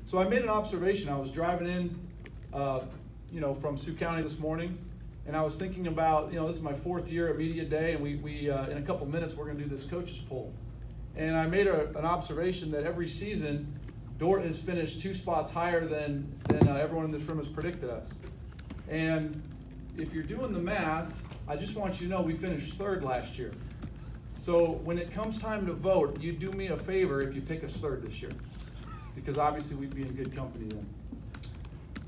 So I made an observation. I was driving in, from Sioux County this morning, and I was thinking about, this is my 4th year at Media Day, and we in a couple minutes we're going to do this coaches poll. And I made an observation that every season, Dordt has finished 2 spots higher than everyone in this room has predicted us. And if you're doing the math, I just want you to know we finished 3rd last year. So when it comes time to vote, you do me a favor if you pick us 3rd this year, because obviously we'd be in good company then.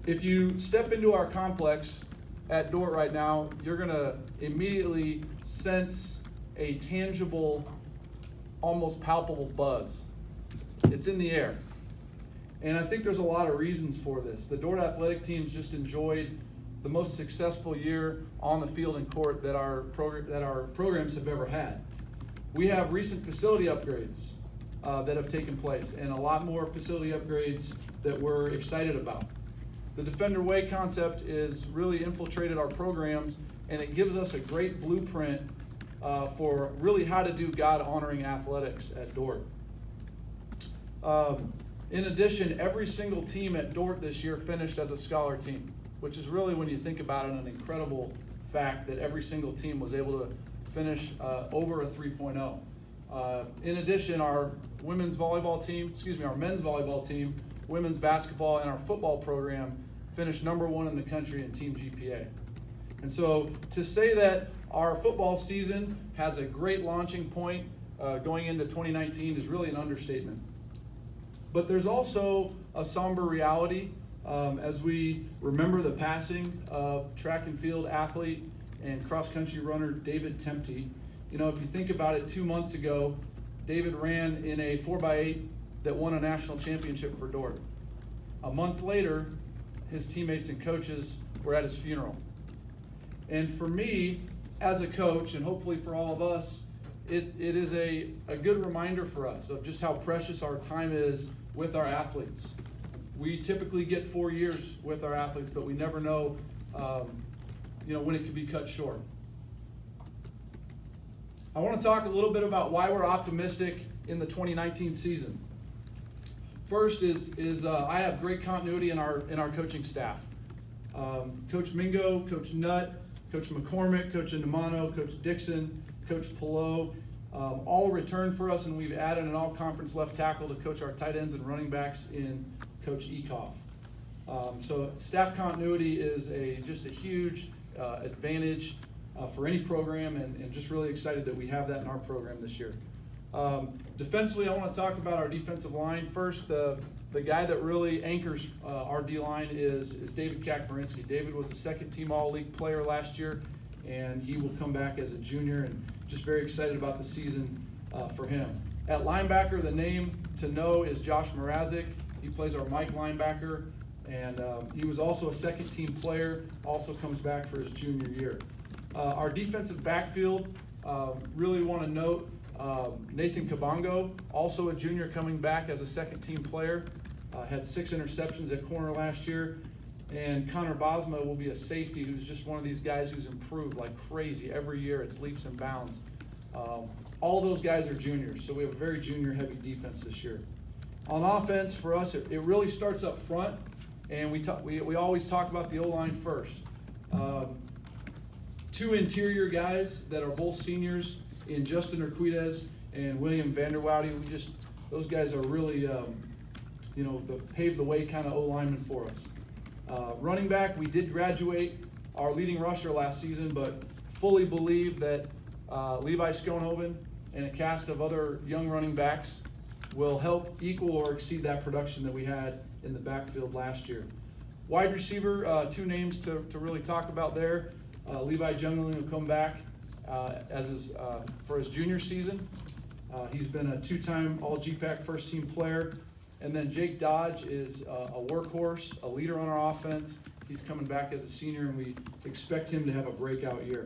If you step into our complex at Dordt right now, you're going to immediately sense a tangible, almost palpable buzz. It's in the air. And I think there's a lot of reasons for this. The Dordt athletic team's just enjoyed the most successful year on the field and court that our programs have ever had. We have recent facility upgrades that have taken place, and a lot more facility upgrades that we're excited about. The Defender Way concept is really infiltrated our programs, and it gives us a great blueprint for really how to do God-honoring athletics at Dordt. In addition, every single team at Dordt this year finished as a scholar team, which is really, when you think about it, an incredible fact that every single team was able to finish over a 3.0. In addition, our men's volleyball team, women's basketball, and our football program finished #1 in the country in team GPA. And so to say that our football season has a great launching point going into 2019 is really an understatement. But there's also a somber reality as we remember the passing of track and field athlete and cross-country runner David Tempte. If you think about it, 2 months ago, David ran in a 4x8 that won a national championship for Dordt. A month later, his teammates and coaches were at his funeral. And for me, as a coach, and hopefully for all of us, it is a good reminder for us of just how precious our time is with our athletes. We typically get 4 years with our athletes, but we never know, when it could be cut short. I want to talk a little bit about why we're optimistic in the 2019 season. First is I have great continuity in our coaching staff. Coach Mingo, Coach Nutt, Coach McCormick, Coach Indemano, Coach Dixon, Coach Pillow, all returned for us, and we've added an all-conference left tackle to coach our tight ends and running backs in Coach Ekoff. So staff continuity is just a huge advantage for any program, and just really excited that we have that in our program this year. Defensively, I want to talk about our defensive line. First, the guy that really anchors our D-line is David Kakmarinsky. David was a second-team All-League player last year, and he will come back as a junior, and just very excited about the season for him. At linebacker, the name to know is Josh Mrazek. He plays our Mike linebacker, and he was also a second-team player, also comes back for his junior year. Our defensive backfield, really want to note Nathan Kabongo, also a junior coming back as a second-team player, had 6 interceptions at corner last year. And Connor Bosma will be a safety who's just one of these guys who's improved like crazy. Every year it's leaps and bounds. All those guys are juniors, so we have a very junior-heavy defense this year. On offense, for us, it really starts up front, and we always talk about the O-line first. 2 interior guys that are both seniors in Justin Urquidez and William Vanderwoudy. Those guys are really, pave the way kind of O-linemen for us. Running back, we did graduate our leading rusher last season, but fully believe that Levi Schoenhoven and a cast of other young running backs will help equal or exceed that production that we had in the backfield last year. Wide receiver, 2 names to really talk about there. Levi Jungling will come back for his junior season. He's been a 2-time All-GPAC first-team player. And then Jake Dodge is a workhorse, a leader on our offense. He's coming back as a senior, and we expect him to have a breakout year.